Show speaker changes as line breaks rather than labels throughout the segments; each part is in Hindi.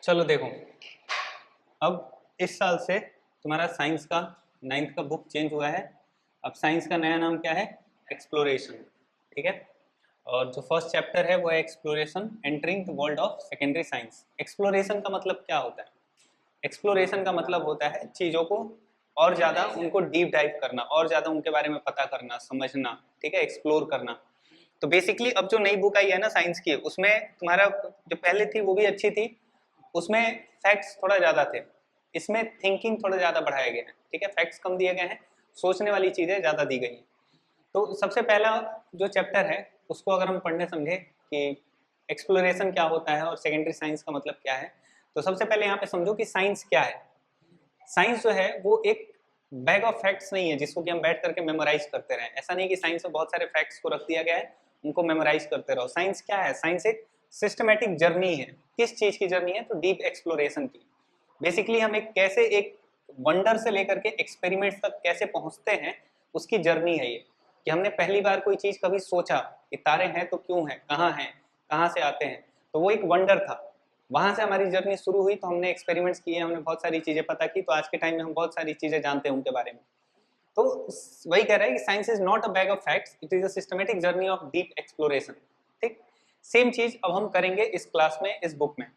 चलो देखो, अब इस साल से तुम्हारा साइंस का 9th का बुक चेंज हुआ है। अब साइंस का नया नाम क्या है? एक्सप्लोरेशन। ठीक है। और जो फर्स्ट चैप्टर है वो है exploration entering the world of secondary science. Exploration का मतलब क्या होता है? एक्सप्लोरेशन का मतलब होता है चीज़ों को और ज़्यादा उनको डीप डाइव करना, और ज़्यादा उनके बारे में पता करना, समझना। ठीक है, एक्सप्लोर करना। तो बेसिकली अब जो नई बुक आई है ना साइंस की, उसमें तुम्हारा जो पहले थी वो भी अच्छी थी, उसमें फैक्ट्स थोड़ा ज़्यादा थे, इसमें थिंकिंग थोड़ा ज़्यादा बढ़ाया गया है। ठीक है, फैक्ट्स कम दिए गए हैं, सोचने वाली चीज़ें ज़्यादा दी गई हैं। तो सबसे पहला जो चैप्टर है उसको अगर हम पढ़ने समझे कि एक्सप्लोरेशन क्या होता है और सेकेंडरी साइंस का मतलब क्या है, तो सबसे पहले यहाँ पे समझो कि साइंस क्या है। साइंस जो है वो एक बैग ऑफ फैक्ट्स नहीं है जिसको कि हम बैठ करके मेमोराइज करते रहें। ऐसा नहीं कि साइंस में बहुत सारे फैक्ट्स को रख दिया गया है, उनको मेमोराइज करते रहो। साइंस क्या है? साइंस एक सिस्टमेटिक जर्नी है। किस चीज की जर्नी है? तो डीप एक्सप्लोरेशन की। बेसिकली हम एक कैसे एक वंडर से लेकर के एक्सपेरिमेंट्स तक कैसे पहुंचते हैं, उसकी जर्नी है ये। कि हमने पहली बार कोई चीज कभी सोचा कि तारे हैं तो क्यों हैं, कहाँ से आते हैं, तो वो एक वंडर था। वहां से हमारी जर्नी शुरू हुई, तो हमने एक्सपेरिमेंट्स किए, हमने बहुत सारी चीजें पता की, तो आज के टाइम में हम बहुत सारी चीजें जानते हैं उनके बारे में। तो वही कह रहा है कि science is not a bag of facts, it is a systematic journey of deep exploration. ठीक, सेम चीज अब हम करेंगे इस क्लास में, इस बुक में।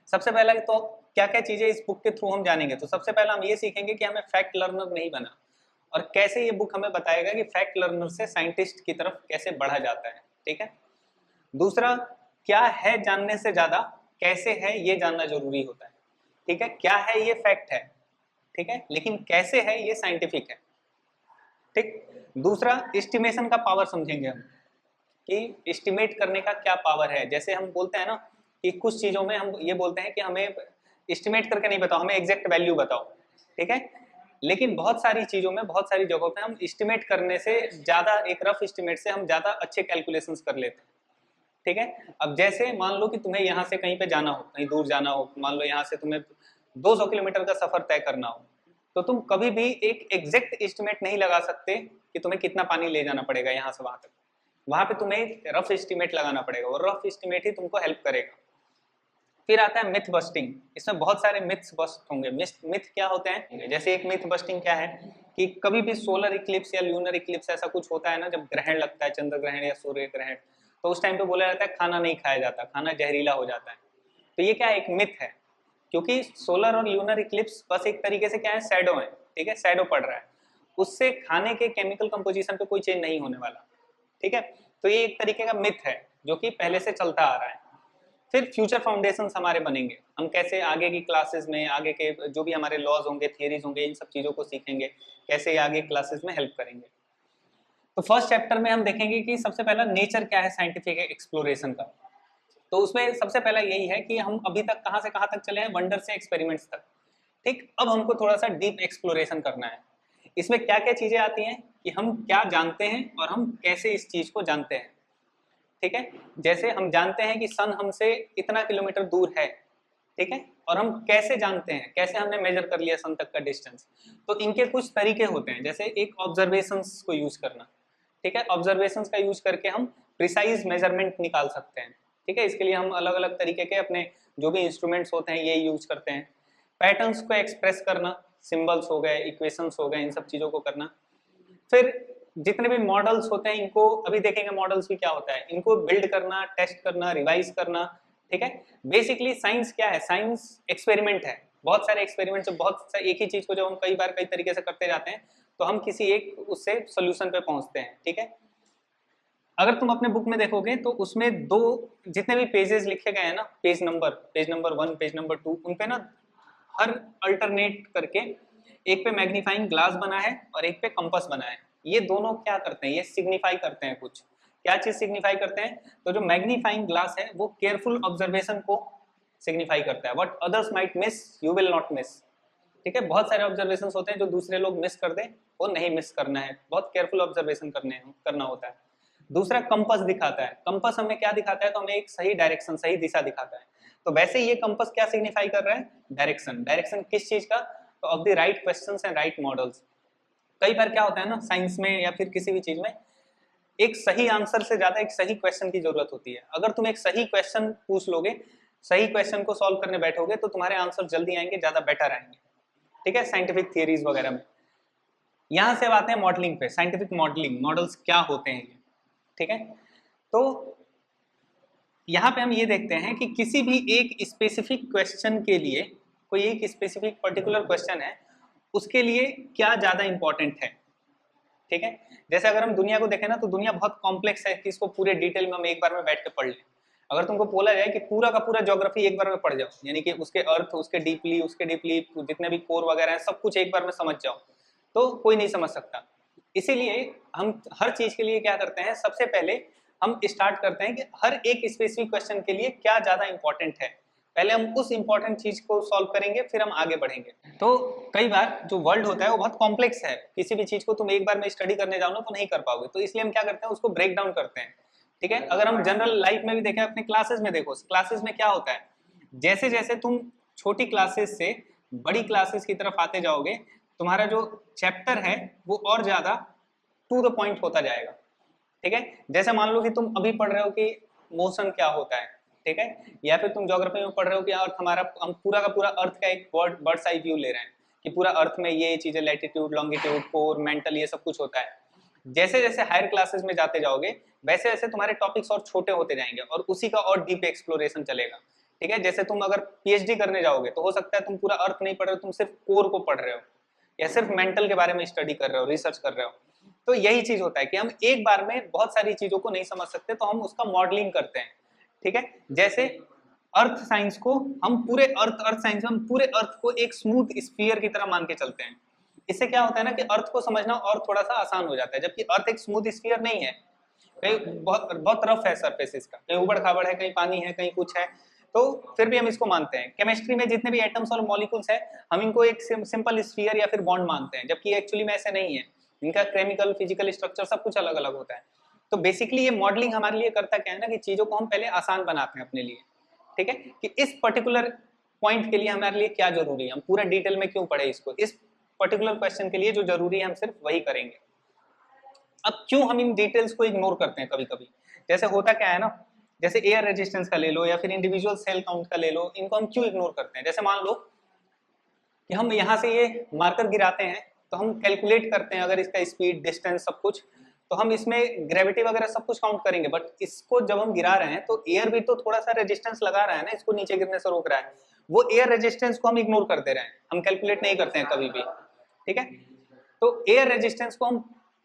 सबसे पहला तो क्या क्या चीजें इस बुक के थ्रू हम जानेंगे, तो सबसे पहला हम ये सीखेंगे कि हमें फैक्ट लर्नर नहीं बना, और कैसे ये बुक हमें बताएगा कि फैक्ट लर्नर से साइंटिस्ट की तरफ कैसे बढ़ा जाता है। ठीक है। दूसरा, क्या है जानने से ज्यादा कैसे है ये जानना जरूरी होता है। ठीक है, क्या है ये फैक्ट है, ठीक है, लेकिन कैसे है ये साइंटिफिक है। ठीक। दूसरा, एस्टिमेशन का पावर समझेंगे हम कि एस्टिमेट करने का क्या पावर है। जैसे हम बोलते हैं ना कि कुछ चीजों में हम ये बोलते हैं कि हमें एस्टिमेट करके नहीं बताओ, हमें एग्जैक्ट वैल्यू बताओ। ठीक है, लेकिन बहुत सारी चीजों में, बहुत सारी जगहों पे हम एस्टिमेट करने से ज्यादा, एक रफ एस्टिमेट से हम ज्यादा अच्छे कैलकुलेशंस कर लेते हैं। ठीक है, अब जैसे मान लो कि तुम्हें यहाँ से कहीं पे जाना हो, कहीं दूर जाना हो, मान लो यहाँ से तुम्हें 200 किलोमीटर का सफर तय करना हो, तो तुम कभी भी एक एग्जैक्ट एस्टिमेट नहीं लगा सकते कि तुम्हें कितना पानी ले जाना पड़ेगा यहाँ से वहां तक। वहां पे तुम्हें रफ एस्टिमेट लगाना पड़ेगा, और रफ एस्टिमेट ही तुमको हेल्प करेगा। फिर आता है मिथ बस्टिंग। इसमें बहुत सारे मिथ्स बस्ट होंगे। मिथ क्या होते हैं? जैसे एक मिथ बस्टिंग क्या है कि कभी भी सोलर इक्लिप्स या ल्यूनर इक्लिप्स ऐसा कुछ होता है ना, जब ग्रहण लगता है, चंद्र ग्रहण या सूर्य ग्रहण, तो उस टाइम पे बोला जाता है खाना नहीं खाया जाता, खाना जहरीला हो जाता है। तो ये क्या है? एक मिथ है, क्योंकि सोलर और ल्यूनर इक्लिप्स बस एक तरीके से क्या है, शैडो है। ठीक है, शैडो पड़ रहा है, उससे खाने के केमिकल कंपोजिशन पे कोई चेंज नहीं होने वाला। ठीक है, तो ये एक तरीके का मिथ है जो कि पहले से चलता आ रहा है। फिर फ्यूचर फाउंडेशंस हमारे बनेंगे, हम कैसे आगे की क्लासेस में, आगे के जो भी हमारे लॉज होंगे, थियरीज होंगे, इन सब चीजों को सीखेंगे, कैसे आगे क्लासेस में हेल्प करेंगे। तो फर्स्ट चैप्टर में हम देखेंगे कि सबसे पहला नेचर क्या है साइंटिफिक एक्सप्लोरेशन का। तो उसमें सबसे पहला यही है कि हम अभी तक कहाँ से कहाँ तक चले हैं, वंडर से एक्सपेरिमेंट्स तक। ठीक, अब हमको थोड़ा सा डीप एक्सप्लोरेशन करना है। इसमें क्या क्या चीजें आती हैं कि हम क्या जानते हैं और हम कैसे इस चीज को जानते हैं। ठीक है, जैसे हम जानते हैं कि सन हमसे इतना किलोमीटर दूर है। ठीक है, और हम कैसे जानते हैं, कैसे हमने मेजर कर लिया सन तक का डिस्टेंस। तो इनके कुछ तरीके होते हैं, जैसे एक ऑब्जर्वेशंस को यूज करना। ठीक है, ऑब्जर्वेशंस का यूज करके हम प्रिसाइज मेजरमेंट निकाल सकते हैं। ठीक है, इसके लिए हम अलग अलग तरीके के अपने जो भी इंस्ट्रूमेंट्स होते हैं ये यूज करते हैं। पैटर्न्स को एक्सप्रेस करना, सिंबल्स हो गए, इक्वेशंस हो गए, इन सब चीजों को करना। फिर जितने भी मॉडल्स होते हैं, इनको अभी देखेंगे मॉडल्स भी क्या होता है, इनको बिल्ड करना, टेस्ट करना, रिवाइज करना। ठीक है, बेसिकली साइंस क्या है? साइंस एक्सपेरिमेंट है। बहुत सारे एक्सपेरिमेंट, बहुत सारे एक ही चीज को जब हम कई बार कई तरीके से करते जाते हैं तो हम किसी एक उससे सोल्यूशन पे पहुंचते हैं। ठीक है, अगर तुम अपने बुक में देखोगे तो उसमें दो जितने भी पेजेस लिखे गए हैं ना, पेज नंबर 1, पेज नंबर 2, उन पे ना हर अल्टरनेट करके एक पे मैग्नीफाइंग ग्लास बना है और एक पे कंपास बना है। ये दोनों क्या करते हैं? ये सिग्निफाई करते हैं कुछ। क्या चीज सिग्निफाई करते हैं? तो जो मैग्नीफाइंग ग्लास है वो केयरफुल ऑब्जर्वेशन को सिग्निफाई करता है। What others might miss you will not miss. ठीक है, बहुत सारे ऑब्जर्वेशंस होते हैं जो दूसरे लोग मिस कर दें, वो नहीं मिस करना है, बहुत केयरफुल ऑब्जर्वेशन करना होता है। दूसरा, कंपास दिखाता है। कंपास हमें क्या दिखाता है? तो हमें एक सही डायरेक्शन, सही दिशा दिखाता है। तो वैसे ये कंपास क्या सिग्निफाई कर रहा है? डायरेक्शन। डायरेक्शन किस चीज का? तो of the right questions and right models. कई बार क्या होता है ना साइंस में या फिर किसी भी चीज में, एक सही आंसर से ज्यादा एक सही क्वेश्चन की जरूरत होती है। अगर तुम एक सही क्वेश्चन पूछ लोगे सही क्वेश्चन को सॉल्व करने बैठोगे तो तुम्हारे आंसर जल्दी आएंगे, ज्यादा बेटर आएंगे, ठीक है, साइंटिफिक थियरीज वगैरह में। यहां से अब आते हैं मॉडलिंग पे, साइंटिफिक मॉडलिंग, मॉडल्स क्या होते हैं ये, ठीक है। तो यहाँ पे हम ये देखते हैं कि किसी भी एक स्पेसिफिक क्वेश्चन के लिए, कोई एक स्पेसिफिक पर्टिकुलर क्वेश्चन है, उसके लिए क्या ज्यादा इंपॉर्टेंट है, ठीक है। जैसे अगर हम दुनिया को देखें ना, तो दुनिया बहुत कॉम्प्लेक्स है कि इसको पूरे डिटेल में हम एक बार में बैठ के पढ़ लें। अगर तुमको बोला जाए कि पूरा का पूरा ज्योग्राफी एक बार में पढ़ जाओ, यानी कि उसके अर्थ, उसके डीपली जितने भी कोर वगैरह है सब कुछ एक बार में समझ जाओ, तो कोई नहीं समझ सकता। इसीलिए हम हर चीज के लिए क्या करते हैं, सबसे पहले हम स्टार्ट करते हैं कि हर एक स्पेसिफिक क्वेश्चन के लिए क्या ज्यादा इंपॉर्टेंट है, पहले हम उस इंपॉर्टेंट चीज को सॉल्व करेंगे, फिर हम आगे बढ़ेंगे। तो कई बार जो वर्ल्ड होता है वो बहुत कॉम्प्लेक्स है, किसी भी चीज को तुम एक बार में स्टडी करने जाओ ना तो नहीं कर पाओगे, तो इसलिए हम क्या करते हैं, उसको ब्रेक डाउन करते हैं, ठीक है। अगर हम जनरल लाइफ में भी देखें, अपने क्लासेस में देखो, क्लासेस में क्या होता है, जैसे जैसे तुम छोटी क्लासेस से बड़ी क्लासेस की तरफ आते जाओगे, तुम्हारा जो चैप्टर है वो और ज्यादा टू द पॉइंट होता जाएगा, ठीक है। जैसे मान लो कि तुम अभी पढ़ रहे हो कि मोशन क्या होता है, ठीक है, या फिर तुम ज्योग्राफी में पढ़ रहे हो कि अर्थ हमारा, हम पूरा का पूरा अर्थ का एक बर्ड्स आई व्यू ले रहे हैं कि पूरा अर्थ में ये चीजें, लैटिट्यूड, लॉन्गिट्यूड, कोर, मेंटल, ये सब कुछ होता है। जैसे जैसे हायर क्लासेस में जाते जाओगे वैसे वैसे तुम्हारे टॉपिक्स और छोटे होते जाएंगे और उसी का और डीप एक्सप्लोरेशन चलेगा, ठीक है। जैसे तुम अगर पीएचडी करने जाओगे तो हो सकता है तुम पूरा अर्थ नहीं पढ़ रहे हो, तुम सिर्फ कोर को पढ़ रहे हो या सिर्फ मेंटल के बारे में स्टडी कर रहे हो, रिसर्च कर रहे हो। तो यही चीज होता है कि हम एक बार में बहुत सारी चीजों को नहीं समझ सकते, तो हम उसका मॉडलिंग करते हैं, ठीक है। जैसे अर्थ साइंस को हम पूरे अर्थ साइंस में हम पूरे अर्थ को एक स्मूथ स्फीयर की तरह मान के चलते हैं। इससे क्या होता है ना कि अर्थ को समझना और थोड़ा सा आसान हो जाता है, जबकि अर्थ एक स्मूथ स्फीयर नहीं है, कहीं बहुत बहुत रफ है सरफेस इसका, कहीं उबड़ खाबड़ है, कहीं पानी है, कहीं कुछ है, तो फिर भी हम इसको मानते हैं। केमिस्ट्री में जितने भी एटम्स और मॉलिक्यूल्स है, हम इनको एक सिंपल स्फीयर या फिर बॉन्ड मानते हैं, जबकि एक्चुअली में ऐसे नहीं है, इनका केमिकल, फिजिकल स्ट्रक्चर सब कुछ अलग अलग होता है। तो बेसिकली ये मॉडलिंग हमारे लिए करता क्या है ना, कि चीजों को हम पहले आसान बनाते हैं अपने लिए, ठीक है, कि इस पर्टिकुलर पॉइंट के लिए हमारे लिए क्या जरूरी है, हम पूरा डिटेल में क्यों पढ़े इसको, इस पर्टिकुलर क्वेश्चन के लिए जो जरूरी है हम सिर्फ वही करेंगे। अब क्यों हम इन डिटेल्स को इग्नोर करते हैं कभी कभी, जैसे होता क्या है ना, जैसे एयर रेजिस्टेंस का ले लो या फिर इंडिविजुअल सेल काउंट का ले लो, इनको हम क्यों इग्नोर करते हैं। जैसे मान लो कि हम यहाँ से ये मार्कर गिराते हैं, तो हम कैलकुलेट करते हैं अगर इसका स्पीड, डिस्टेंस, सब कुछ, तो हम इसमें ग्रेविटी वगैरह सब कुछ काउंट करेंगे, बट इसको जब हम गिरा रहे हैं तो एयर भी तो थोड़ा सा रेजिस्टेंस लगा रहा है ना, इसको नीचे गिरने से रोक रहा है, वो एयर रेजिस्टेंस को हम इग्नोर कर दे रहे हैं, हम कैलकुलेट नहीं करते हैं कभी भी, ठीक है। तो एयर रेजिस्टेंस को हम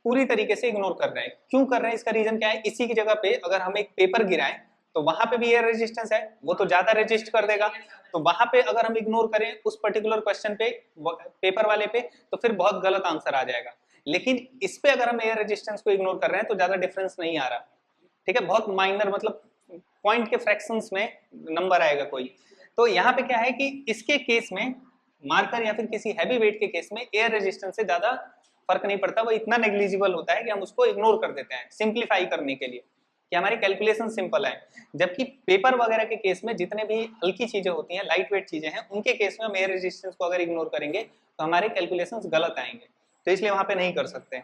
पूरी तरीके से इग्नोर कर रहे हैं। क्यों कर रहे हैं, इसका रीजन क्या है, इसी की जगह पे अगर हम एक पेपर गिराएं तो वहां पे भी एयर रेजिस्टेंस है, वो तो ज्यादा रेजिस्ट कर देगा, तो वहां पे अगर हम इग्नोर करें उस पर्टिकुलर क्वेश्चन पे, पेपर वाले पे, तो फिर बहुत गलत आंसर आ जाएगा। लेकिन इस पे अगर हम एयर रेजिस्टेंस को इग्नोर कर रहे हैं तो ज्यादा डिफरेंस नहीं आ रहा, ठीक है, बहुत माइनर, मतलब पॉइंट के फ्रैक्शंस में नंबर आएगा कोई। तो यहाँ पे क्या है कि इसके केस में, मार्कर या फिर किसी हैवी वेट के केस में एयर रेजिस्टेंस से ज्यादा फर्क नहीं पड़ता, वो इतना नेग्लिजिबल होता है कि हम उसको इग्नोर कर देते हैं सिंप्लीफाई करने के लिए, कि हमारी कैलकुलेशन सिंपल है। जबकि पेपर वगैरह के केस में जितने भी हल्की चीजें होती हैं, लाइट वेट चीजें हैं, उनके केस में हम एयर रेजिस्टेंस को अगर इग्नोर करेंगे तो हमारे कैलकुलेशंस गलत आएंगे, तो इसलिए वहां पे नहीं कर सकते।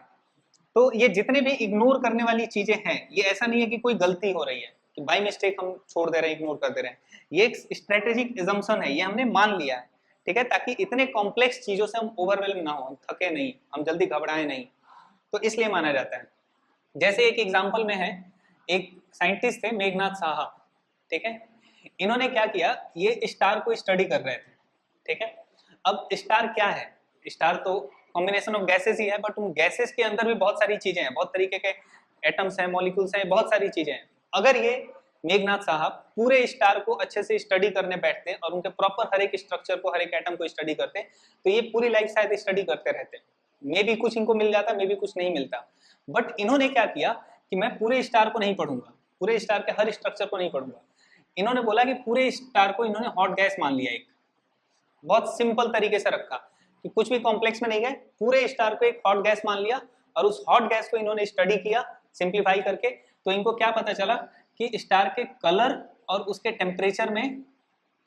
तो ये जितने भी इग्नोर करने वाली चीजें हैं, ये ऐसा नहीं है कि कोई गलती हो रही है कि बाय मिस्टेक हम छोड़ दे रहे हैं, इग्नोर कर दे रहे हैं, ये एक स्ट्रेटेजिक एजम्पशन है, ये हमने मान लिया है, ठीक है, ताकि इतने कॉम्प्लेक्स चीजों से हम ओवरवेल्म ना हो, हम थके नहीं, हम जल्दी घबराएं नहीं, तो इसलिए माना जाता है। जैसे एक एग्जाम्पल में है, एक साइंटिस्ट थे मेघनाथ साहा, ठीक है, इन्होंने क्या किया, ये स्टार को स्टडी कर रहे थे, ठीक है। अब स्टार क्या है, स्टार तो कॉम्बिनेशन ऑफ गैसेस ही है, बट उन गैसेस के अंदर भी बहुत सारी चीजें हैं, बहुत तरीके के एटम्स हैं, मॉलिक्यूल्स हैं, बहुत सारी चीजें हैं। अगर ये मेघनाथ साहब पूरे स्टार को अच्छे से स्टडी करने बैठते और उनके प्रॉपर हर एक स्ट्रक्चर को, हर एक एटम को स्टडी करते, तो ये पूरी लाइफ शायद स्टडी करते रहते, मे भी कुछ इनको मिल जाता, मे भी कुछ नहीं मिलता। बट इन्होंने क्या किया कि मैं पूरे स्टार को नहीं पढ़ूंगा, पूरे स्टार के हर स्ट्रक्चर को नहीं पढ़ूंगा, इन्होंने बोला कि पूरे स्टार को इन्होंने हॉट गैस मान लिया, एक बहुत सिंपल तरीके से रखा कि कुछ भी कॉम्प्लेक्स में नहीं गए, पूरे स्टार को एक हॉट गैस मान लिया और उस हॉट गैस को इन्होंने स्टडी किया सिंप्लीफाई करके। तो इनको क्या पता चला कि स्टार के कलर और उसके टेम्परेचर में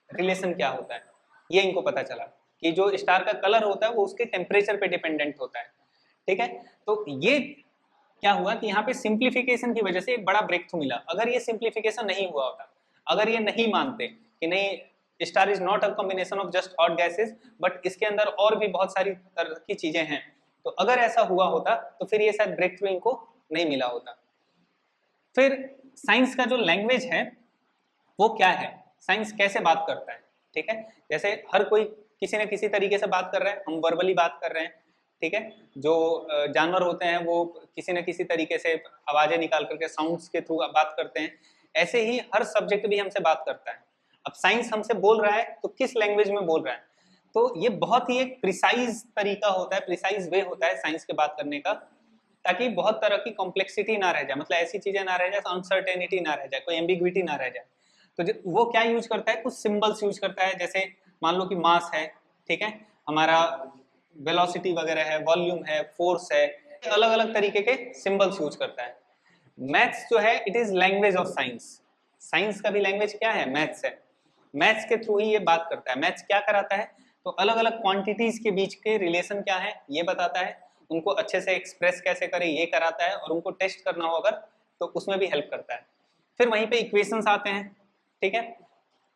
रिलेशन क्या होता है, ये इनको पता चला कि जो स्टार का कलर होता है वो उसके टेम्परेचर पे डिपेंडेंट होता है, ठीक है। तो ये क्या हुआ कि यहाँ पे सिंप्लीफिकेशन की वजह से एक बड़ा ब्रेक थ्रू मिला। अगर ये सिंप्लीफिकेशन नहीं हुआ होता, अगर ये नहीं मानते कि नहीं star is not a combination of just hot gases, but इसके अंदर और भी बहुत सारी तरह की चीजें हैं। तो अगर ऐसा हुआ होता तो फिर ये शायद ब्रेक थ्रू इनको नहीं मिला होता। फिर साइंस का जो लैंग्वेज है वो क्या है, साइंस कैसे बात करता है, ठीक है। जैसे हर कोई किसी न किसी तरीके से बात कर रहा है, हम वर्बली बात कर रहे हैं, ठीक है। जो जानवर होते हैं वो किसी न किसी तरीके से आवाजें निकाल करके साउंड्स के थ्रू बात करते हैं। ऐसे ही हर सब्जेक्ट भी हमसे बात करता है। अब साइंस हमसे बोल रहा है तो किस लैंग्वेज में बोल रहा है, तो ये बहुत ही एक प्रिसाइज तरीका होता है, प्रिसाइज वे होता है साइंस के बात करने का, ताकि बहुत तरह की कॉम्प्लेक्सिटी ना रह जाए, मतलब ऐसी चीजें ना रह जाए, अनसर्टेनिटी ना रह जाए, कोई एम्बिग्विटी ना रह जाए। तो वो क्या यूज करता है, कुछ सिंबल्स यूज करता है। जैसे मान लो कि मास है, ठीक है, हमारा वेलोसिटी वगैरह है, वॉल्यूम है, फोर्स है, अलग अलग तरीके के सिंबल्स यूज करता है। मैथ्स जो है it is language of science, science का भी लैंग्वेज क्या है, मैथ्स है। मैथ्स के थ्रू ही ये बात करता है। मैथ्स क्या कराता है, तो अलग अलग क्वांटिटीज के बीच के रिलेशन क्या है ये बताता है, उनको अच्छे से एक्सप्रेस कैसे करें ये कराता है, और उनको टेस्ट करना हो अगर तो उसमें भी हेल्प करता है। फिर वहीं पे इक्वेशंस आते हैं, ठीक है।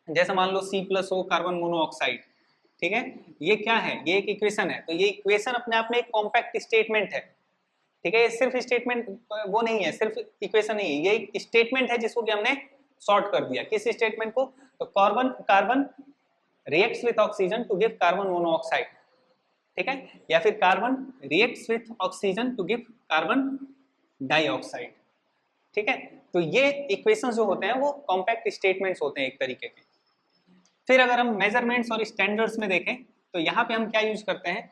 जैसे मान लो C+O कार्बन मोनोऑक्साइड, ठीक है, ये क्या है, ये एक इक्वेशन है। तो ये इक्वेशन अपने आप में एक कॉम्पैक्ट स्टेटमेंट है, ठीक है। ये सिर्फ स्टेटमेंट वो नहीं है, सिर्फ इक्वेशन नहीं है, ये एक स्टेटमेंट है जिसको कि हमने सॉर्ट कर दिया। किस स्टेटमेंट को, तो carbon reacts with oxygen to give carbon monoxide, ठीक है, या फिर carbon reacts with oxygen to give carbon dioxide, ठीक है। तो ये इक्वेशंस जो होते हैं वो कॉम्पैक्ट स्टेटमेंट्स होते हैं एक तरीके के। फिर अगर हम मेजरमेंट्स और स्टैंडर्ड्स में देखें तो यहाँ पे हम क्या यूज करते हैं,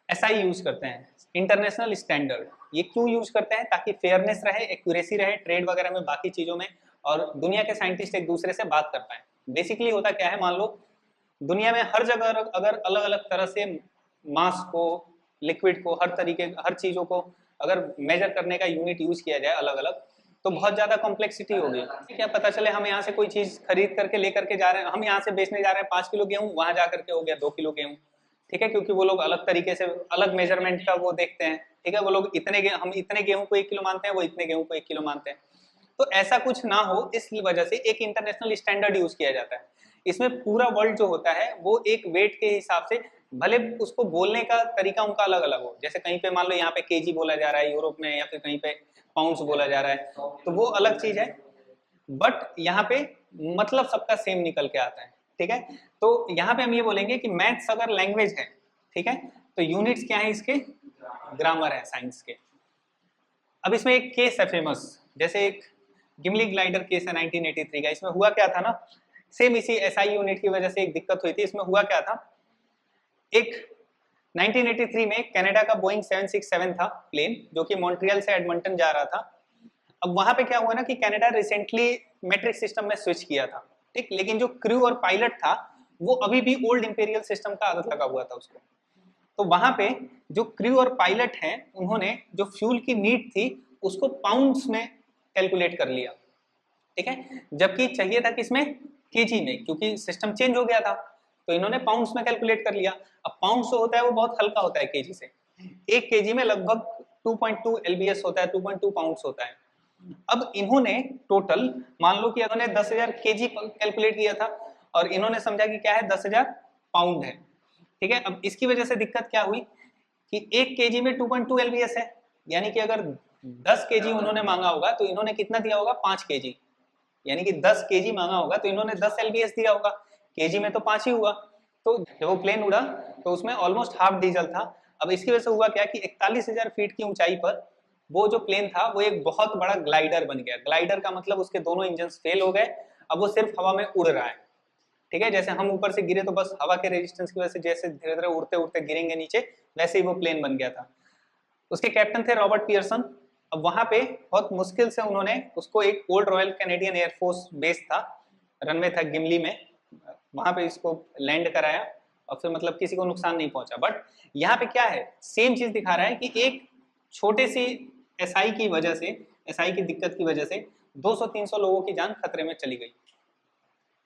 SI यूज करते हैं, इंटरनेशनल स्टैंडर्ड। ये क्यों यूज करते हैं, ताकि फेयरनेस रहे, एक्यूरेसी रहे ट्रेड वगैरह में, बाकी चीजों में, और दुनिया के साइंटिस्ट एक दूसरे से बात कर पाए। बेसिकली होता क्या है, मान लो दुनिया में हर जगह अगर अलग अलग तरह से मास को, लिक्विड को, हर तरीके हर चीजों को अगर मेजर करने का यूनिट यूज किया जाए अलग अलग, तो बहुत ज्यादा कॉम्प्लेक्सिटी होगी। क्या पता चले हम यहाँ से कोई चीज खरीद करके लेकर के जा रहे हैं, हम यहाँ से बेचने जा रहे हैं 5 किलो गेहूं, वहां जाकर के हो गया 2 किलो गेहूं, ठीक है, क्योंकि वो लोग अलग तरीके से अलग मेजरमेंट का वो देखते हैं, ठीक है। वो लोग हम इतने गेहूं को 1 किलो मानते हैं, वो इतने गेहूं को 1 किलो मानते हैं। तो ऐसा कुछ ना हो, इस वजह से एक इंटरनेशनल स्टैंडर्ड यूज किया जाता है। इसमें पूरा वर्ल्ड जो होता है वो एक वेट के हिसाब से, भले उसको बोलने का तरीका उनका अलग अलग हो, जैसे कहीं पे मान लो यहाँ पे केजी बोला जा रहा है यूरोप में, या फिर कहीं पे पाउंड्स बोला जा रहा है, तो वो अलग चीज है, बट यहाँ पे मतलब सबका सेम निकल के आता है, ठीक है। तो यहाँ पे हम ये बोलेंगे कि मैथ्स अगर लैंग्वेज है, ठीक है, तो यूनिट्स क्या है इसके, ग्रामर है साइंस के। अब इसमें एक केस है फेमस, जैसे एक गिमली ग्लाइडर केस है 1983 का। इसमें हुआ क्या था ना, सेम इसी SI यूनिट की वजह से एक दिक्कत हुई थी। इसमें हुआ क्या था, एक 1983 में कनाडा का बोइंग 767 था प्लेन, जो कि मॉन्ट्रियल से एडमंटन जा रहा था। अब वहां पे क्या हुआ ना कि कनाडा रिसेंटली मैट्रिक सिस्टम में स्विच किया था, ठीक, लेकिन जो क्रू और पायलट था वो अभी भी ओल्ड इंपेरियल सिस्टम का आदत लगा हुआ था उसको। तो वहां पे जो क्रू और पायलट हैं उन्होंने जो फ्यूल की नीड थी उसको पाउंड्स में कैलकुलेट कर लिया, ठीक है, जबकि चाहिए था किसमें, केजी में, क्योंकि सिस्टम चेंज हो गया था, तो इन्होंने पाउंड्स में कैलकुलेट कर लिया। अब पाउंड्स जो होता है वो बहुत हल्का होता है केजी से, 1 केजी में लगभग 2.2 LBS होता है, 2.2 पाउंड्स होता है। अब इन्होंने टोटल मान लो कि इन्होंने 10,000 केजी कैलकुलेट किया था, और इन्होंने समझा कि क्या है 10,000 पाउंड है, ठीक है। अब इसकी वजह से दिक्कत क्या हुई कि 1 केजी में 2.2 LBS है, यानी कि अगर 10 केजी उन्होंने मांगा होगा तो इन्होंने कितना दिया होगा, 5 केजी, यानी कि 10 केजी मांगा होगा तो इन्होंने 10 LBS दिया होगा, केजी में तो 5 ही हुआ। तो जब वो प्लेन उड़ा तो उसमें ऑलमोस्ट हाफ डीजल था। अब इसकी वजह से हुआ क्या कि 41,000 फीट की ऊंचाई पर वो जो प्लेन था वो एक बहुत बड़ा ग्लाइडर बन गया। ग्लाइडर का मतलब उसके दोनों इंजन फेल हो गए, अब वो सिर्फ हवा में उड़ रहा है, ठीक है। जैसे हम ऊपर से गिरे तो बस हवा के रेजिस्टेंस की वजह से जैसे धीरे धीरे उड़ते उड़ते गिरेंगे नीचे, वैसे ही वो प्लेन बन गया था। उसके कैप्टन थे रॉबर्ट पियर्सन। अब वहां पे बहुत मुश्किल से उन्होंने उसको, एक old royal Canadian air force base था, रनवे था गिमली में, वहां पे इसको लैंड कराया, और फिर मतलब किसी को नुकसान नहीं पहुंचा। बट यहाँ पे क्या है, सेम चीज दिखा रहा है कि एक छोटे सी SI की वजह से, SI की दिक्कत की वजह से 200-300 लोगों की जान खतरे में चली गई,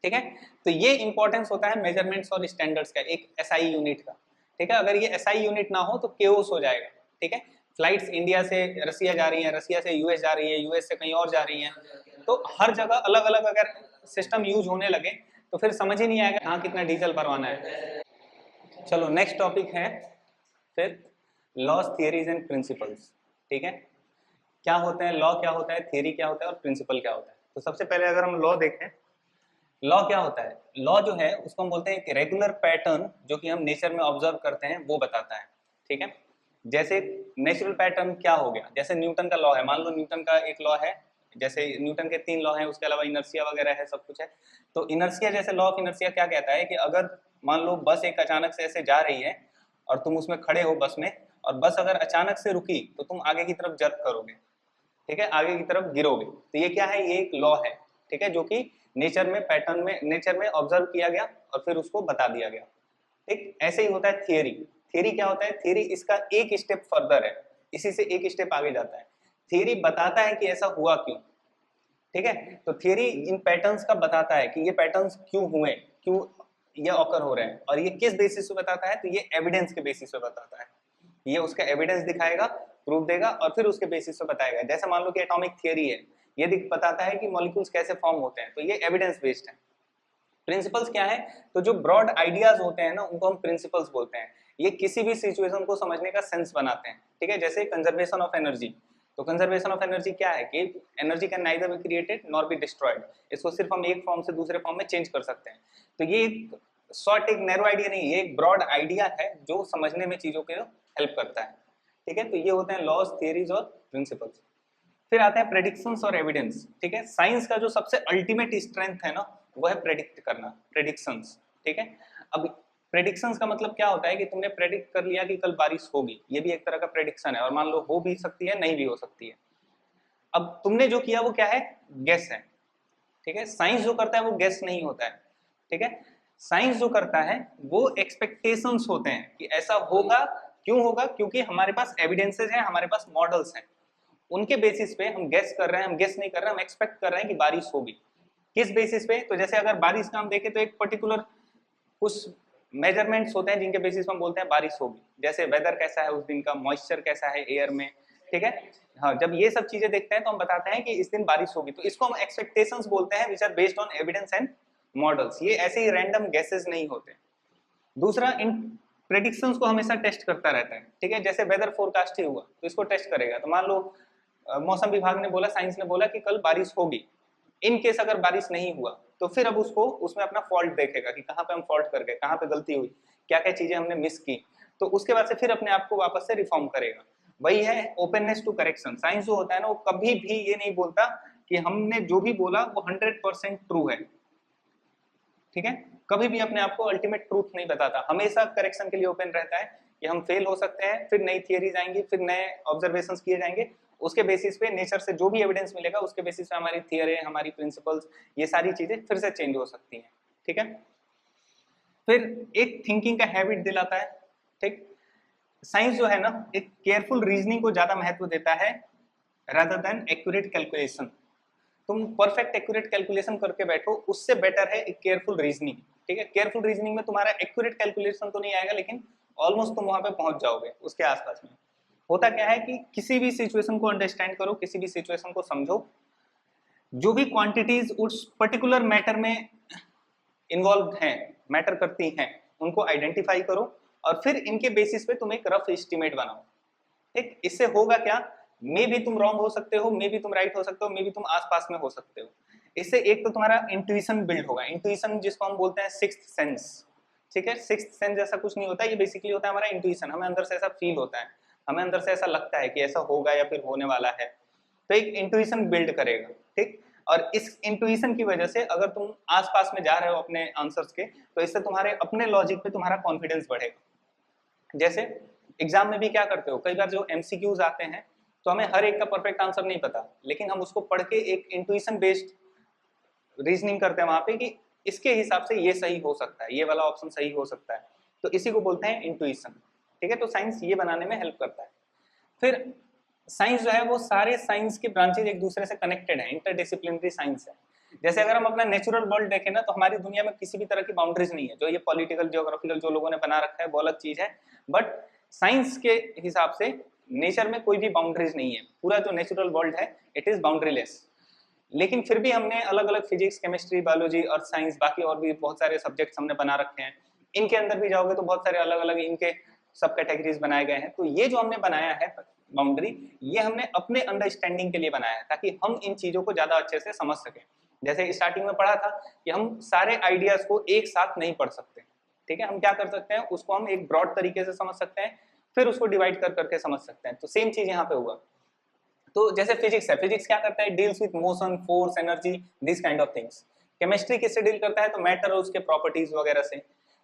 ठीक है। तो ये इंपॉर्टेंस होता है मेजरमेंट्स और स्टैंडर्ड्स का, एक SI यूनिट का, ठीक है। अगर ये SI यूनिट ना हो तो केओस हो जाएगा, ठीक है। फ्लाइट्स इंडिया से रसिया जा रही हैं, रसिया से US जा रही है, US से कहीं और जा रही हैं, तो हर जगह अलग अलग अगर सिस्टम यूज होने लगे तो फिर समझ ही नहीं आएगा कहाँ कितना डीजल भरवाना है। चलो नेक्स्ट टॉपिक है फिर लॉज, थियरीज एंड प्रिंसिपल्स। ठीक है, क्या होते हैं लॉ, क्या होता है थियरी, क्या होता है और प्रिंसिपल क्या होता है। तो सबसे पहले अगर हम लॉ देखें, लॉ क्या होता है? लॉ जो है उसको हम बोलते हैं एक रेगुलर पैटर्न जो कि हम नेचर में ऑब्जर्व करते हैं वो बताता है। ठीक है, जैसे नेचुरल पैटर्न क्या हो गया, जैसे न्यूटन का लॉ है, मान लो न्यूटन का एक लॉ है, जैसे न्यूटन के 3 लॉ हैं, उसके अलावा इनर्शिया वगैरह है, सब कुछ है। तो इनर्शिया जैसे लॉ ऑफ इनर्शिया क्या कहता है कि अगर मान लो बस एक अचानक से ऐसे जा रही है और तुम उसमें खड़े हो बस में, और बस अगर अचानक से रुकी तो तुम आगे की तरफ जर्क करोगे, ठीक है, आगे की तरफ गिरोगे। तो ये क्या है? ये एक लॉ है, ठीक है, जो कि नेचर में पैटर्न में नेचर में ऑब्जर्व किया गया और फिर उसको बता दिया गया। ठीक, ऐसे ही होता है थियरी। थियरी क्या होता है? थियरी इसका एक स्टेप फर्दर है, इसी से एक स्टेप आगे जाता है। थियरी बताता है कि ऐसा हुआ क्यों। ठीक है, तो थियरी इन पैटर्न्स का बताता है कि ये पैटर्न्स क्यों हुए, क्यों ये ऑकर हो रहे हैं, और ये किस बेसिस पे बताता है? तो ये एविडेंस के बेसिस पे बताता है। ये उसका एविडेंस दिखाएगा, प्रूफ देगा और फिर उसके बेसिस पे बताएगा। जैसे मान लो कि एटॉमिक थियरी है, ये बताता है कि मॉलिक्यूल्स कैसे फॉर्म होते हैं, तो ये एविडेंस बेस्ड है। प्रिंसिपल्स क्या है? तो जो ब्रॉड आइडियाज होते हैं ना, उनको हम प्रिंसिपल्स बोलते हैं। ये किसी भी सिचुएशन को समझने का सेंस बनाते हैं। ठीक है, जैसे कंजर्वेशन ऑफ एनर्जी। तो कंजर्वेशन ऑफ एनर्जी क्या है कि energy can neither be created nor be destroyed. इसको सिर्फ हम एक फॉर्म से दूसरे फॉर्म में चेंज कर सकते हैं। तो ये एक शॉर्ट, एक नैरो आइडिया नहीं, ये एक ब्रॉड आइडिया है जो समझने में चीजों को हेल्प करता है। ठीक है, तो ये होते हैं लॉज, थियरीज और प्रिंसिपल्स। फिर आते हैं प्रेडिक्शंस और एविडेंस। ठीक है, साइंस का जो सबसे अल्टीमेट स्ट्रेंथ है ना, वो है प्रेडिक्ट करना, प्रेडिक्शंस। ठीक है, अब प्रेडिक्शंस का मतलब क्या होता है कि तुमने प्रेडिक्ट कर लिया कि कल बारिश होगी, ये भी एक तरह का प्रेडिक्शन है, और मान लो हो भी सकती है, नहीं भी हो सकती है। अब तुमने जो किया वो क्या है? गेस है। ठीक है, साइंस जो करता है वो गेस नहीं होता है। ठीक है, साइंस जो करता है वो एक्सपेक्टेशंस होते हैं कि ऐसा होगा। क्यों होगा? क्योंकि हमारे पास एविडेंसेस हैं, हमारे पास मॉडल्स हैं, उनके बेसिस पे हम गेस कर रहे हैं, हम गेस नहीं कर रहे हैं, हम एक्सपेक्ट कर रहे हैं कि बारिश होगी। किस बेसिस पे? तो जैसे अगर बारिश का हम देखें तो एक पर्टिकुलर कुछ मेजरमेंट्स होते हैं जिनके बेसिस पे हम बोलते हैं बारिश होगी। जैसे वेदर कैसा है उस दिन का, मॉइस्चर कैसा है एयर में। ठीक है, हाँ, जब ये सब चीजें देखते हैं तो हम बताते हैं कि इस दिन बारिश होगी। तो इसको हम एक्सपेक्टेशंस बोलते हैं, which are based on evidence and models. ये ऐसे ही रैंडम गेसेस नहीं होते। दूसरा, इन प्रेडिक्शंस को हमेशा टेस्ट करता रहता है। ठीक है, जैसे वेदर फोरकास्ट ही हुआ तो इसको टेस्ट करेगा। तो मान लो मौसम विभाग ने बोला, साइंस ने बोला कि कल बारिश होगी। इन केस अगर बारिश नहीं हुआ तो फिर अब उसको उसमें अपना फॉल्ट देखेगा कि कहाँ पे हम फॉल्ट कर गए, कहाँ पे गलती हुई, क्या क्या चीजें हमने मिस की। तो उसके बाद से फिर अपने आप को वापस से रिफॉर्म करेगा। वही है ओपननेस टू करेक्शन। साइंस जो होता है ना, वो कभी भी ये नहीं बोलता कि हमने जो भी बोला वो 100% ट्रू है। ठीक है, कभी भी अपने आप को अल्टीमेट ट्रूथ नहीं बताता, हमेशा करेक्शन के लिए ओपन रहता है कि हम फेल हो सकते हैं, फिर नई थियरीज आएंगी, फिर नए ऑब्जर्वेशंस किए जाएंगे, उसके बेसिस पे नेचर से जो भी एविडेंस मिलेगा उसके बेसिस पे हमारी थियरी, हमारी प्रिंसिपल्स, ये सारी चीजें फिर से चेंज हो सकती हैं। ठीक है, फिर एक थिंकिंग का हैबिट दिलाता है। ठीक, साइंस जो है ना, एक केयरफुल रीजनिंग को ज्यादा महत्व देता है रादर देन एक्यूरेट कैलकुलेशन। तुम परफेक्ट एक्यूरेट कैलकुलेशन करके बैठो, उससे बेटर है एक केयरफुल रीजनिंग। ठीक है, केयरफुल रीजनिंग में तुम्हारा एक्यूरेट कैलकुलेशन तो नहीं आएगा, लेकिन ऑलमोस्ट तुम वहां पे पहुंच जाओगे उसके आसपास में। होता क्या है कि किसी भी सिचुएशन को अंडरस्टैंड करो, किसी भी सिचुएशन को समझो, जो भी क्वांटिटीज उस पर्टिकुलर मैटर में इन्वॉल्व हैं, मैटर करती हैं, उनको आइडेंटिफाई करो और फिर इनके बेसिस पे तुम एक रफ एस्टिमेट बनाओ। ठीक, इससे होगा क्या? मे भी तुम रॉन्ग हो सकते हो, मे भी तुम राइट हो सकते हो, मे भी तुम आसपास में हो सकते हो। इससे एक तो तुम्हारा इंट्यूशन बिल्ड होगा। इंट्यूशन जिसको हम बोलते हैं सिक्स्थ सेंस। ठीक है, सिक्स्थ सेंस जैसा कुछ नहीं होता, ये बेसिकली होता है हमारा इंट्यूशन। हमें अंदर से ऐसा फील होता है, हमें अंदर से ऐसा लगता है कि ऐसा होगा या फिर होने वाला है, तो एक इंट्यूशन बिल्ड करेगा। ठीक, और इस इंट्यूशन की वजह से अगर तुम आसपास में जा रहे हो अपने आंसर्स के, तो इससे तुम्हारे अपने लॉजिक पे तुम्हारा कॉन्फिडेंस बढ़ेगा। जैसे एग्जाम में भी क्या करते हो, कई बार जो एमसीक्यूज आते हैं तो हमें हर एक का परफेक्ट आंसर नहीं पता, लेकिन हम उसको पढ़ के एक इंट्यूशन बेस्ड रीजनिंग करते हैं वहां पे कि इसके हिसाब से ये सही हो सकता है, ये वाला ऑप्शन सही हो सकता है। तो इसी को बोलते हैं इंट्यूशन। ठीक है, तो साइंस ये बनाने में हेल्प करता है। फिर साइंस जो है वो सारे साइंस के ब्रांचेज एक दूसरे से कनेक्टेड है, इंटरडिसिप्लिनरी साइंस है। जैसे अगर हम अपना नेचुरल वर्ल्ड देखें ना, तो हमारी दुनिया में किसी भी तरह की बाउंड्रीज नहीं है। जो ये पॉलिटिकल जियोग्राफिकल जो लोगों ने बना रखा है वो अलग चीज है, बट साइंस के हिसाब से नेचर में कोई भी बाउंड्रीज नहीं है। पूरा जो नेचुरल वर्ल्ड है इट इज बाउंड्रीलेस। लेकिन फिर भी हमने अलग अलग फिजिक्स, केमिस्ट्री, बायोलॉजी और साइंस, बाकी और भी बहुत सारे सब्जेक्ट्स हमने बना रखे हैं। इनके अंदर भी जाओगे तो बहुत सारे अलग अलग इनके सब कैटेगरीज बनाए गए हैं। तो ये जो हमने बनाया है बाउंड्री, ये हमने अपने अंडरस्टैंडिंग के लिए बनाया है ताकि हम इन चीजों को ज्यादा अच्छे से समझ सकें। जैसे स्टार्टिंग में पढ़ा था कि हम सारे आइडियाज को एक साथ नहीं पढ़ सकते, ठीक है। हम क्या कर सकते हैं, उसको हम एक ब्रॉड तरीके से समझ सकते हैं, फिर उसको डिवाइड कर करके समझ सकते हैं। तो सेम चीज यहाँ पे होगा। तो जैसे फिजिक्स है, फिजिक्स क्या करता है, deals with motion, force, energy, this kind of things. Chemistry किससे डील करता है, तो मैटर और उसके प्रॉपर्टीज वगैरह से।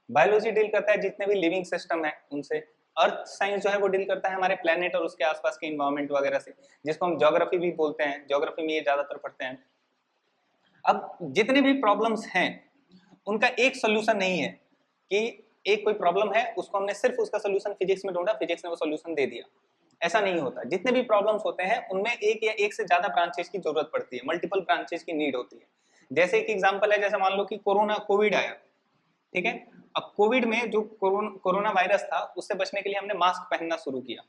बायोलॉजी डील करता है जितने भी लिविंग सिस्टम है उनसे। अर्थ साइंस जो है वो डील करता है हमारे प्लेनेट और उसके आसपास के इन्वायरमेंट वगैरह से, जिसको हम ज्योग्राफी भी बोलते हैं। ज्योग्राफी में ये ज्यादातर पढ़ते हैं। अब जितने भी प्रॉब्लम्स हैं उनका एक सोल्यूशन नहीं है कि एक कोई प्रॉब्लम है उसको हमने सिर्फ उसका सोल्यूशन फिजिक्स में ढूंढा, फिजिक्स ने वो सोल्यूशन दे दिया, ऐसा नहीं होता। जितने भी प्रॉब्लम्स होते हैं उनमें एक या एक से ज्यादा ब्रांचेस की जरूरत पड़ती है, मल्टीपल ब्रांचेस की नीड होती है। जैसे एक एग्जांपल है, जैसे मान लो कि कोविड आया, ठीक है। अब कोविड में जो कोरोना वायरस था उससे बचने के लिए हमने मास्क पहनना शुरू किया।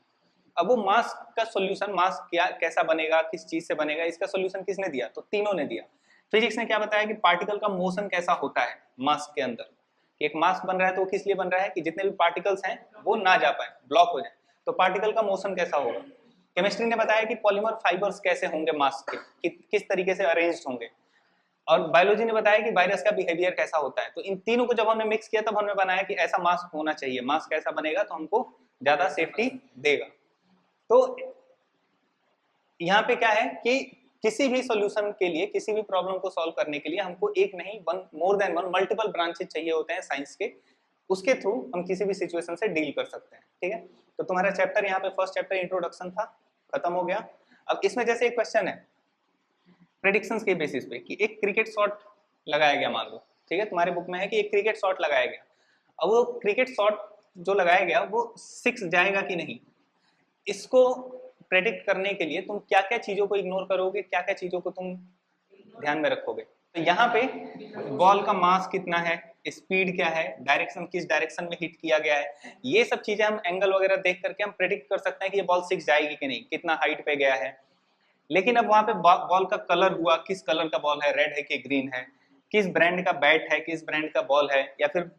अब वो मास्क का सोल्यूशन, मास्क क्या कैसा बनेगा, किस चीज से बनेगा, इसका सोल्यूशन किसने दिया, तो तीनों ने दिया। फिजिक्स ने क्या बताया कि पार्टिकल का मोशन कैसा होता है मास्क के अंदर। एक मास्क बन रहा है तो किस लिए बन रहा है कि जितने भी पार्टिकल्स हैं वो ना जा पाए, ब्लॉक हो जाए, तो पार्टिकल का मोशन कैसा होगा। केमिस्ट्री ने बताया कि पॉलीमर फाइबर्स कैसे होंगे मास्क के, किस तरीके से अरेंज होंगे। और बायोलॉजी ने बताया कि वायरस का बिहेवियर कैसा होता है। तो इन तीनों को जब हमने मिक्स किया तब हमने बनाया कि ऐसा मास्क होना चाहिए, मास्क ऐसा बनेगा तो हमको ज्यादा सेफ्टी देगा। तो यहाँ पे क्या है कि किसी भी सॉल्यूशन के लिए, किसी भी प्रॉब्लम को सॉल्व करने के लिए हमको एक नहीं, more than one, multiple branches चाहिए होते हैं साइंस के। उसके थ्रू हम किसी भी सिचुएशन से डील कर सकते हैं, ठीक है। तो तुम्हारा चैप्टर यहाँ पे फर्स्ट चैप्टर इंट्रोडक्शन था, खत्म हो गया। अब इसमें जैसे एक क्वेश्चन है प्रेडिक्शंस के बेसिस पे कि एक क्रिकेट शॉट लगाया गया, मान लो, ठीक है, तुम्हारे बुक में है कि एक क्रिकेट शॉट लगाया गया। अब वो क्रिकेट शॉट जो लगाया गया वो 6 जाएगा कि नहीं, इसको प्रेडिक्ट करने के लिए तुम क्या क्या चीजों को इग्नोर करोगे, क्या क्या चीजों को तुम ध्यान में रखोगे। तो यहाँ पे बॉल का मास कितना है, स्पीड क्या है, डायरेक्शन किस डायरेक्शन में हिट किया गया है, ये सब चीजें हम एंगल वगैरह देख करके हम प्रेडिक्ट कर सकते हैं कि ये बॉल 6 जाएगी कि नहीं, कितना हाइट पे गया है। लेकिन अब वहां पे बॉल का कलर हुआ, किस कलर का बॉल है, रेड है कि ग्रीन है, किस ब्रांड का बैट है, किस ब्रांड का बॉल है, या फिर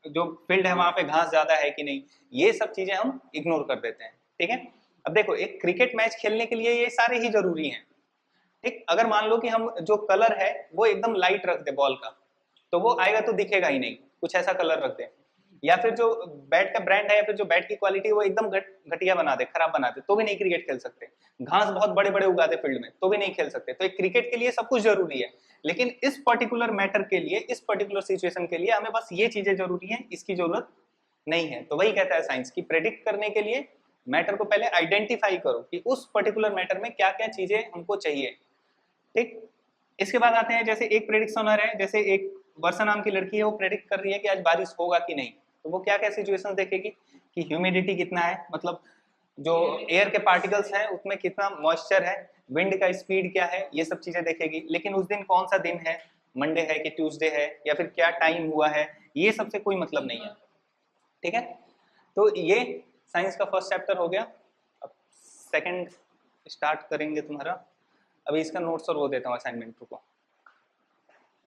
जो फील्ड है वहां पे घास ज्यादा है कि नहीं, ये सब चीजें हम इग्नोर कर देते हैं, ठीक है। अब देखो एक क्रिकेट मैच खेलने के लिए ये सारे ही जरूरी हैं, ठीक। अगर मान लो कि हम जो कलर है वो एकदम लाइट रख दे बॉल का, तो वो आएगा तो दिखेगा ही नहीं, कुछ ऐसा कलर रख दे। या फिर जो बैट का ब्रांड है या फिर जो बैट की क्वालिटी वो एकदम घटिया बना दे, खराब बना दे, तो भी नहीं क्रिकेट खेल सकते। घास बहुत बड़े बड़े उगा दे फील्ड में, तो भी नहीं खेल सकते। तो एक क्रिकेट के लिए सब कुछ जरूरी है, लेकिन इस पर्टिकुलर मैटर के लिए, इस पर्टिकुलर सिचुएशन के लिए हमें बस ये चीजें जरूरी है, इसकी जरूरत नहीं है। तो वही कहता है साइंस की प्रेडिक्ट करने के लिए मैटर को पहले आइडेंटिफाई करो कि उस पर्टिकुलर मैटर में क्या क्या चीजें हमको चाहिए, ठीक। इसके बाद आते हैं, जैसे एक प्रेडिक्शनर है, जैसे एक वर्षा नाम की लड़की है, वो प्रेडिक्ट कर रही है कि आज बारिश होगा कि नहीं। तो वो क्या क्या सिचुएशन देखेगी कि ह्यूमिडिटी कितना है, मतलब जो एयर के पार्टिकल्स हैं उसमें कितना मॉइस्चर है, विंड का स्पीड क्या है, ये सब चीजें देखेगी। लेकिन उस दिन कौन सा दिन है, मंडे है कि ट्यूसडे है, या फिर क्या टाइम हुआ है, ये सबसे कोई मतलब नहीं है, ठीक है। तो ये साइंस का फर्स्ट चैप्टर हो गया। अब सेकंड स्टार्ट करेंगे तुम्हारा। अभी इसका नोट्स और वो देता हूँ असाइनमेंट को।